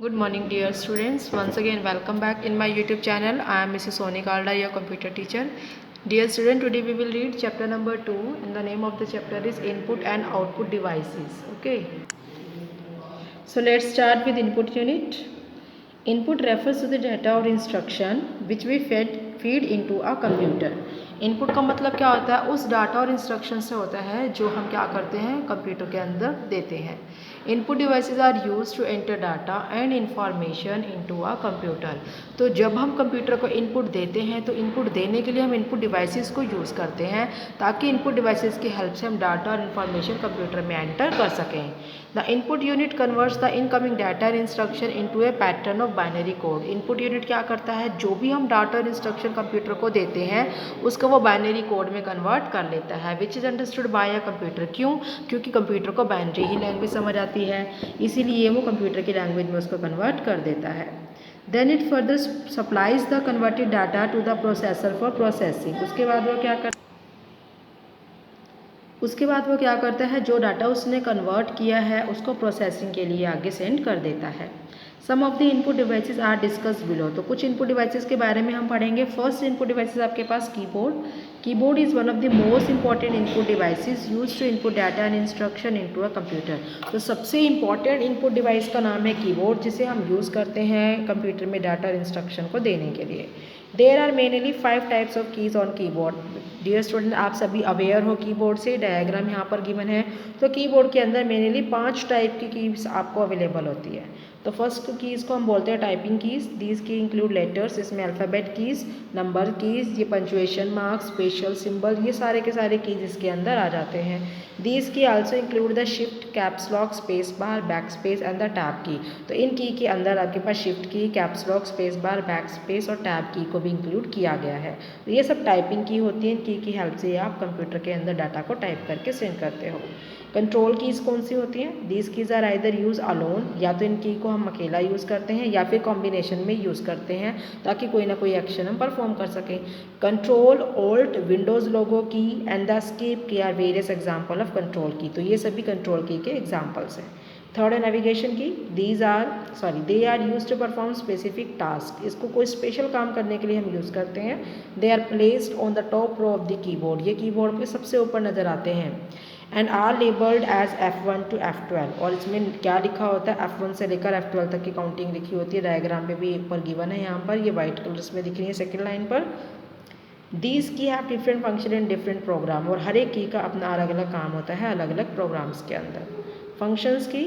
Good morning dear students. Once again welcome back in my YouTube channel. I am Mrs. Soni Kalda, your computer teacher. Dear student, today we will read chapter number 2 and the name of the chapter is input and output devices. Okay. So let's start with input unit. Input refers to the data or instruction which we feed into a computer. Input का मतलब क्या होता है? उस data और instruction से होता है जो हम क्या करते हैं कंप्यूटर के अंदर देते हैं. Input devices are used to enter data and information into a computer. तो जब हम कंप्यूटर को इनपुट देते हैं तो इनपुट देने के लिए हम इनपुट डिवाइसेस को यूज़ करते हैं ताकि इनपुट डिवाइसेस की हेल्प से हम डाटा और इन्फॉर्मेशन कंप्यूटर में एंटर कर सकें. The input unit converts the incoming data and instruction into A pattern of binary code. Input unit क्या करता है? जो भी हम डाटा और इंस्ट्रक्शन कंप्यूटर को देते हैं उसको वो बाइनरी कोड में कन्वर्ट कर लेता है which is understood by a computer. क्यों? क्योंकि कंप्यूटर को बाइनरी ही लैंग्वेज समझ आती है, इसीलिए वो कंप्यूटर की लैंग्वेज में उसको कन्वर्ट कर देता है. Then it further supplies the converted data to the processor for processing. उसके बाद वो क्या करता है? जो डाटा उसने कन्वर्ट किया है उसको प्रोसेसिंग के लिए आगे सेंड कर देता है. Some of the input devices are discuss below. तो कुछ इनपुट डिवाइसेस के बारे में हम पढ़ेंगे. फर्स्ट इनपुट डिवाइसेस आपके पास keyboard. Keyboard is one of the most important input devices use to input data and instruction into a computer. तो सबसे इंपॉर्टेंट इनपुट डिवाइस का नाम है कीबोर्ड, जिसे हम यूज़ करते हैं कंप्यूटर में डाटा और इंस्ट्रक्शन को देने के लिए. There are mainly 5 types of keys on keyboard. Dear student, आप सभी अवेयर हो कीबोर्ड से. डायग्राम यहाँ पर गिवन है. तो कीबोर्ड के अंदर मेनली 5 टाइप की कीज़ आपको अवेलेबल होती है. तो फर्स्ट कीज़ को हम बोलते हैं टाइपिंग कीज़. दीज की इंक्लूड लेटर्स, इसमें अल्फ़ाबेट कीज़, नंबर कीज़, ये पंचुएशन मार्क्स, स्पेशल सिंबल, ये सारे के सारे कीज़ इसके अंदर आ जाते हैं. दीज की also include the shift, caps lock, space bar, back space and the tab की. तो इन की के अंदर आपके पास शिफ्ट की, caps lock, space bar, back space और टैब की को भी इंक्लूड किया गया है. तो ये सब टाइपिंग की होती है. इन की हेल्प से आप कंप्यूटर के अंदर डाटा को टाइप करके सेंड करते हो. कंट्रोल कीज़ कौन सी होती हैं? These keys are either used alone, या तो इन की को हम अकेला यूज़ करते हैं या फिर कॉम्बिनेशन में यूज़ करते हैं ताकि कोई ना कोई एक्शन हम परफॉर्म कर सकें. Control, alt, windows logo key and the escape key are various example of control key. तो ये सभी कंट्रोल की के एग्जाम्पल्स हैं. थर्ड है navigation key. They are used to perform specific task. इसको कोई स्पेशल काम करने के लिए हम यूज़ करते हैं. They are placed on the top row of the keyboard. ये कीबोर्ड पे सबसे ऊपर नज़र आते हैं. And are labelled as F1 to F12. और इसमें क्या लिखा होता है? F1 से लेकर F12 तक की काउंटिंग लिखी होती है. डायग्राम में भी ऊपर गिवन है. यहाँ पर ये वाइट कलर्स में दिख रही है सेकेंड लाइन पर. These keys have different function in different program. और हर एक की का अपना अलग अलग काम होता है अलग अलग प्रोग्राम्स के अंदर. फंक्शंस की.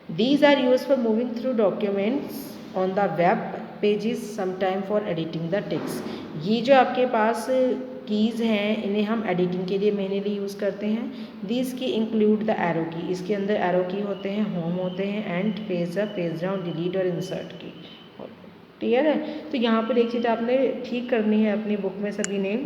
These are used for moving through documents on the web pages, sometime for editing the text. ये जो आपके पास कीज़ हैं इन्हें हम एडिटिंग के लिए मेनली यूज़ करते हैं. These की इंक्लूड द एरो की. इसके अंदर एरो की होते हैं, होम होते हैं, and page up, page down, delete और इंसर्ट की. क्लियर है? तो यहाँ पर एक चीज़ आपने ठीक करनी है अपनी बुक में सभी ने.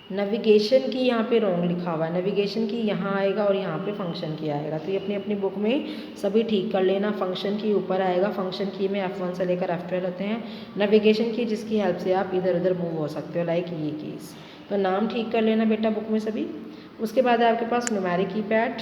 नेविगेशन की यहाँ पे रॉन्ग लिखा हुआ है. नेविगेशन की यहाँ आएगा और यहाँ पे फंक्शन की आएगा. तो ये अपनी अपनी बुक में सभी ठीक कर लेना. फंक्शन की ऊपर आएगा. फंक्शन की में F1 से लेकर F12 होते हैं. नेविगेशन की जिसकी हेल्प से आप इधर उधर मूव हो सकते हो, लाइक ये कीज़. तो नाम ठीक कर लेना बेटा बुक में सभी. उसके बाद है आपके पास numeric keypad.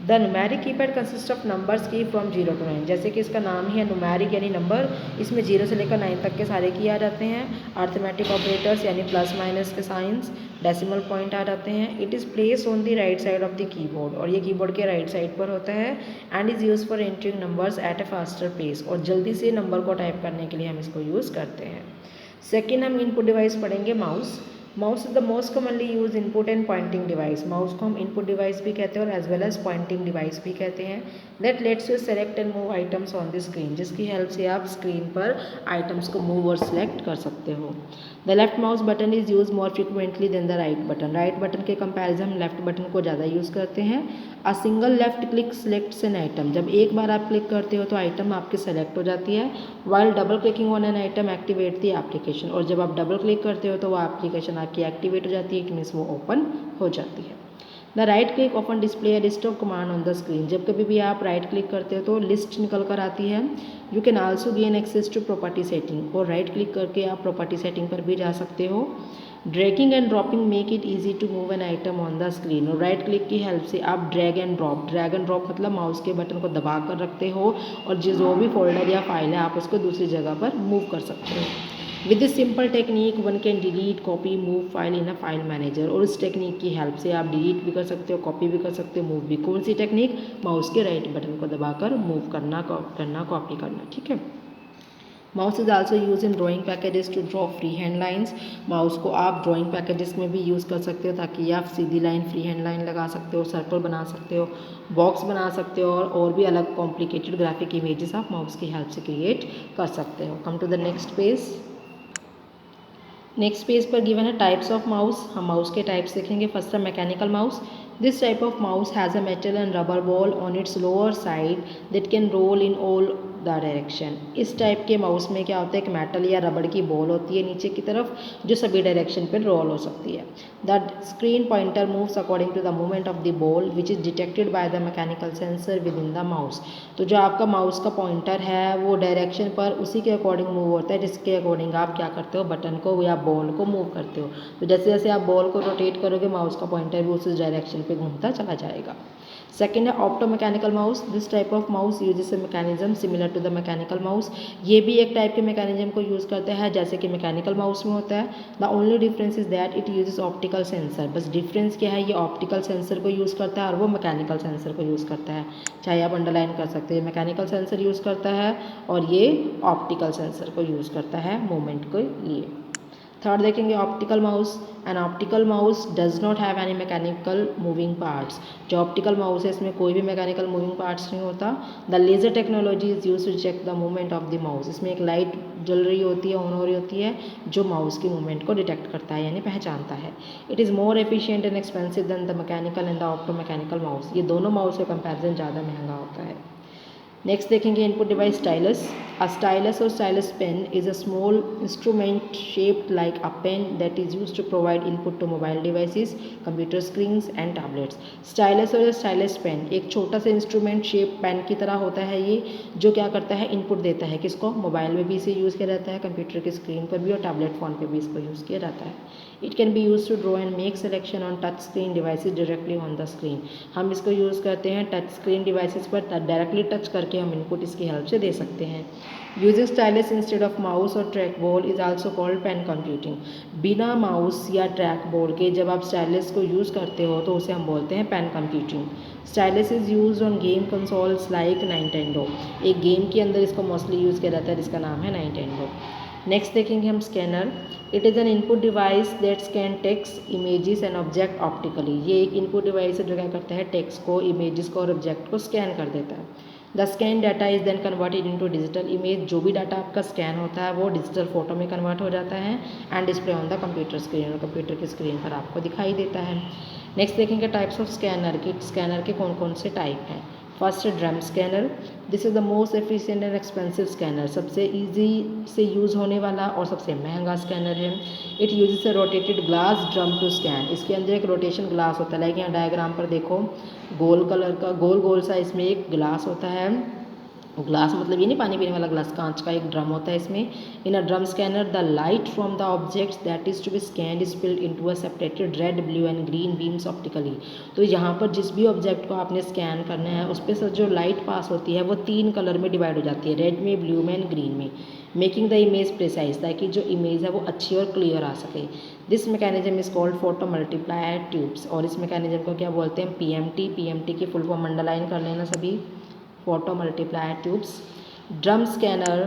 The numeric keypad consist of numbers key from 0 to 9. जैसे कि इसका नाम ही है न्यूमेरिक यानी नंबर. इसमें 0 से लेकर 9 तक के सारे की आ जाते हैं. अर्थमेटिक ऑपरेटर्स यानी प्लस माइनस के साइंस, डेसिमल पॉइंट आ जाते हैं. It is place on the right side of the keyboard. और ये कीबोर्ड के राइट साइड पर होता है. And is used for entering numbers at a faster pace. और जल्दी से नंबर को टाइप करने के लिए हम इसको यूज़ करते हैं. सेकेंड हम इनपुट डिवाइस पढ़ेंगे mouse. Mouse is the most commonly used input and pointing device. Mouse को हम इनपुट डिवाइस भी कहते हैं और as well as pointing device भी कहते हैं. That lets you select and move items on the screen. जिसकी हेल्प से आप स्क्रीन पर आइटम्स को मूव और सिलेक्ट कर सकते हो. The left mouse button is used more frequently than the right button. Right button के कंपैरिजन हम लेफ्ट बटन को ज़्यादा यूज़ करते हैं. A single left click selects an item. जब एक बार आप क्लिक करते हो तो आइटम आपकी सेलेक्ट हो जाती है. While double clicking on an item activate the application. और जब आप डबल क्लिक करते हो तो वो एप्लीकेशन आपकी एक्टिवेट हो जाती है. इट मीन्स वो ओपन हो जाती है. The right click often display list of command on the screen. जब कभी भी आप राइट क्लिक करते हो तो लिस्ट निकल कर आती है. You can also gain access to property setting. और राइट क्लिक करके आप प्रॉपर्टी सेटिंग पर भी जा सकते हो. Dragging and dropping make it easy to move an item on the screen. और राइट क्लिक की हेल्प से आप ड्रैग एंड ड्रॉप मतलब माउस के बटन को दबा कर रखते हो और जो भी फोल्डर या फाइल है आप उसको दूसरी जगह पर मूव कर सकते हो। With this simple technique one can delete copy move file in a file manager. और इस टेक्निक की हेल्प से आप डिलीट भी कर सकते हो, कॉपी भी कर सकते हो, मूव भी। कौन सी टेक्निक? माउस के राइट बटन को दबाकर मूव करना, कॉपी करना, ठीक है। Mouse is also use in drawing packages to draw free hand lines. Mouse को आप ड्राइंग पैकेजेस में भी यूज़ कर सकते हो ताकि आप सीधी लाइन, फ्री हैंड लाइन लगा सकते हो, सर्कल बना सकते हो, बॉक्स बना सकते हो और भी अलग कॉम्प्लिकेटेड ग्राफिक इमेजेस आप माउस की हेल्प से क्रिएट कर सकते हो। Come to the next page. Next page पर गिवन है टाइप्स ऑफ माउस। हम माउस के टाइप्स देखेंगे। फर्स्ट है mechanical mouse. This type of mouse has a metal and rubber ball on its lower side that can roll in all the direction. इस type के mouse में क्या होता है, एक मेटल या रबड़ की बॉल होती है नीचे की तरफ जो सभी डायरेक्शन पर रोल हो सकती है। The screen pointer moves according to the movement of the ball which is detected by the mechanical sensor within the mouse. तो जो आपका माउस का पॉइंटर है वो डायरेक्शन पर उसी के अकॉर्डिंग मूव होता है जिसके अकॉर्डिंग आप क्या करते हो, बटन को या बॉल को मूव करते हो। तो जैसे जैसे आप बॉल को रोटेट करोगे माउस का पॉइंटर भी उस डायरेक्शन पे घूमता चला जाएगा। सेकेंड है optomechanical mouse. This type of mouse uses a mechanism similar to the mechanical mouse. ये भी एक टाइप के मैकेनिज्म को यूज़ करता है जैसे कि मैकेनिकल माउस में होता है। The only difference is that it uses optical sensor. बस डिफरेंस क्या है, ये ऑप्टिकल सेंसर को यूज़ करता है और वो मैकेनिकल सेंसर को यूज़ करता है। चाहे आप अंडरलाइन कर सकते हैं, मैकेनिकल सेंसर यूज़ करता है और ये ऑप्टिकल सेंसर को यूज़ करता है मूवमेंट के लिए। थर्ड देखेंगे optical mouse. An optical mouse does not have any mechanical moving parts. जो ऑप्टिकल माउस है इसमें कोई भी मैकेनिकल मूविंग पार्ट्स नहीं होता। The laser technology is use to check the movement of the mouse. इसमें एक लाइट जल रही होती है, ऑन हो रही होती है, जो माउस की मूवमेंट को डिटेक्ट करता है यानी पहचानता है। It is more efficient and expensive than the mechanical and the optomechanical mouse. ये दोनों माउस के कंपैरिजन ज़्यादा महंगा होता है। नेक्स्ट देखेंगे input device stylus. A stylus और stylus pen is a small instrument shaped like a pen that is used to provide input to mobile devices, computer screens and tablets. Stylus और stylus pen एक छोटा सा instrument shape pen की तरह होता है ये, जो क्या करता है, इनपुट देता है किसको, मोबाइल में भी इसे यूज़ किया जाता है, कंप्यूटर की स्क्रीन पर भी और टैबलेट फ़ोन पर भी इसको यूज़ किया जाता है। It can be use to draw and make selection on touch screen devices directly on the screen. हम इसको यूज़ करते हैं टच स्क्रीन डिवाइसेस पर, डायरेक्टली टच करके हम इनपुट इसकी हेल्प से दे सकते हैं। Using stylus instead of mouse or track ball is also called pen computing. बिना माउस या ट्रैक बॉल के जब आप स्टाइलस को यूज़ करते हो तो उसे हम बोलते हैं pen computing. Stylus is use on game consoles like Nintendo. एक गेम के अंदर इसको मोस्टली यूज़ किया जाता है जिसका नाम है नाइनटेंडो। नेक्स्ट देखेंगे हम scanner. It is an input device that scan text, images and object optically. ये एक इनपुट डिवाइस है जो क्या करता है, टेक्स्ट को, इमेजेस को और ऑब्जेक्ट को स्कैन कर देता है। The scan data is then converted into digital image. जो भी डाटा आपका स्कैन होता है वो डिजिटल फोटो में कन्वर्ट हो जाता है and display on the computer screen, और कंप्यूटर की स्क्रीन पर आपको दिखाई देता है। नेक्स्ट देखेंगे टाइप्स ऑफ स्कैनर की। स्कैनर के कौन कौन से टाइप हैं। First drum scanner. This is the most efficient and expensive scanner. सबसे इजी से यूज़ होने वाला और सबसे महंगा स्कैनर है। It uses a rotated glass drum to scan. इसके अंदर एक रोटेशन ग्लास होता है, लाइक यहाँ डायग्राम पर देखो, गोल कलर का गोल गोल सा इसमें एक ग्लास होता है। ग्लास मतलब ये नहीं पानी पीने वाला ग्लास, कांच का एक ड्रम होता है इसमें। In a drum scanner the light from the objects that is to be scanned is spilled into a separated red, blue and green beams optically. तो यहाँ पर जिस भी ऑब्जेक्ट को आपने स्कैन करना है उस पर जो लाइट पास होती है वो 3 कलर में डिवाइड हो जाती है, रेड में, ब्लू में एंड ग्रीन में, मेकिंग द इमेज प्रिसाइज, ताकि जो इमेज है वो अच्छी और क्लियर आ सके। This mechanism is called photo multiplier tubes. और इस मैकेनिज्म को क्या बोलते हैं, पीएमटी। पीएमटी की फुल फॉर्म अंडरलाइन कर लेना सभी, photo multiplier tubes. Drum scanner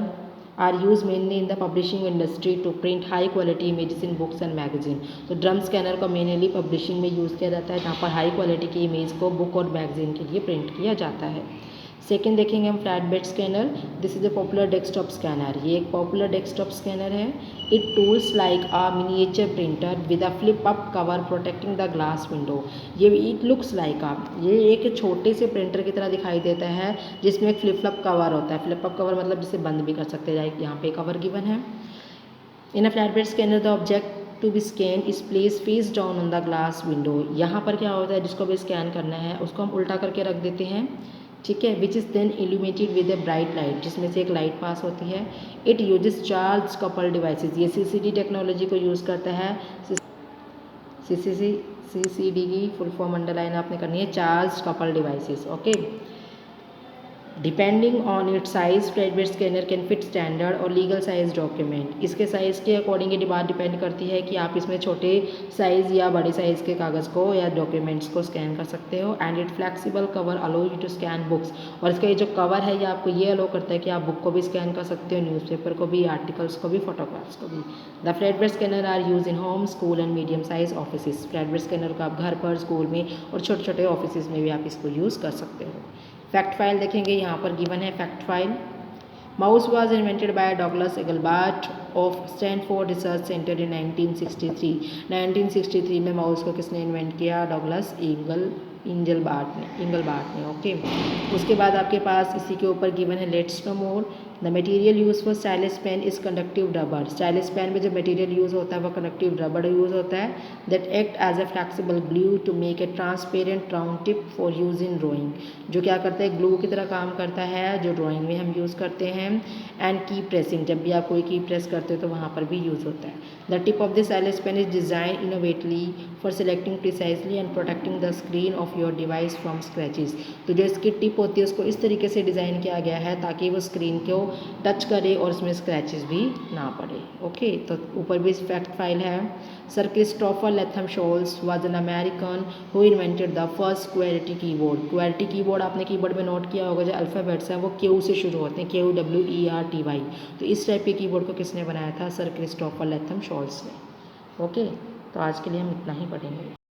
are use mainly in the publishing industry to print high quality images in books and magazine. तो ड्रम स्कैनर को मेनली पब्लिशिंग में यूज़ किया जाता है जहाँ पर हाई क्वालिटी की इमेज को बुक और मैगजीन के लिए प्रिंट किया जाता है। सेकेंड देखेंगे हम flat bed scanner. This is a popular desktop scanner. ये एक पॉपुलर डेस्कटॉप स्कैनर है। It tools like a miniature printer with a flip up cover protecting the glass window. ये इट लुक्स लाइक ये एक छोटे से प्रिंटर की तरह दिखाई देता है जिसमें एक फ्लिप अप कवर होता है। फ्लिप अप कवर मतलब जिसे बंद भी कर सकते हैं, लाइक यहाँ पे कवर गिवन है। In a flat bed scanner the object to be scan is place face down on the glass window. यहाँ पर क्या होता है, जिसको भी स्कैन करना है उसको हम उल्टा करके रख देते हैं, ठीक है, which is then illuminated with a bright light, जिसमें से एक लाइट पास होती है। It uses charge couple devices. ये सीसीडी टेक्नोलॉजी को यूज़ करता है। CCD की फुल फॉर्म अंडरलाइन आपने करनी है, charge couple devices. Okay, depending on it size flatbed scanner can fit standard or legal size document. इसके साइज़ के अकॉर्डिंग ये बात डिपेंड करती है कि आप इसमें छोटे साइज़ या बड़े साइज़ के कागज़ को या डॉक्यूमेंट्स को स्कैन कर सकते हो। And it flexible cover allow you to scan books, और इसका ये जो कवर है ये आपको ये अलो करता है कि आप बुक को भी स्कैन कर सकते हो, न्यूज़पेपर को भी, आर्टिकल्स को भी, फोटोग्राफ्स को भी। The flatbed scanner are use in home, school and medium size office. Flatbed scanner को आप घर पर, स्कूल में और छोटे छोटे ऑफिस में भी आप इसको यूज़ कर सकते हो। फैक्ट फाइल देखेंगे, यहाँ पर गिवन है fact file. Mouse was invented by Douglas Engelbart of Stanford research center in 1963। 1963 में माउस को किसने इन्वेंट किया? डॉगलस इंगलबार्ट ने। ओके, उसके बाद आपके पास इसी के ऊपर गिवन है let's know more. The material use for stylus pen is conductive rubber. Stylus pen में जो मटेरियल यूज होता है वो कंडक्टिव रबर यूज होता है। That act as a flexible glue to make a transparent round tip for use in drawing. जो क्या करता है? ग्लू की तरह काम करता है, जो ड्राइंग में हम यूज़ करते हैं। एंड की प्रेसिंग, जब भी आप कोई की प्रेस करते हो तो वहाँ पर भी यूज़ होता है। The tip of the stylus pen is design innovatively for selecting precisely and protecting the screen of your device from scratches. तो जो इसकी टिप होती है उसको इस तरीके से डिज़ाइन किया गया है ताकि वो स्क्रीन को टच करे और उसमें स्क्रैचेस भी ना पड़े। ओके, तो ऊपर भी फैक्ट फाइल है। Sir Christopher Latham Sholes was an American who invented the first QWERTY keyboard. QWERTY keyboard आपने कीबोर्ड में नोट किया होगा, जो अल्फ़ाबेट्स हैं वो क्यू से शुरू होते हैं, QWERTY। तो इस टाइप के कीबोर्ड को किसने बनाया था? सर क्रिस्टोफर लेथम शोल्स ने। ओके, तो आज के लिए हम इतना ही पढ़ेंगे।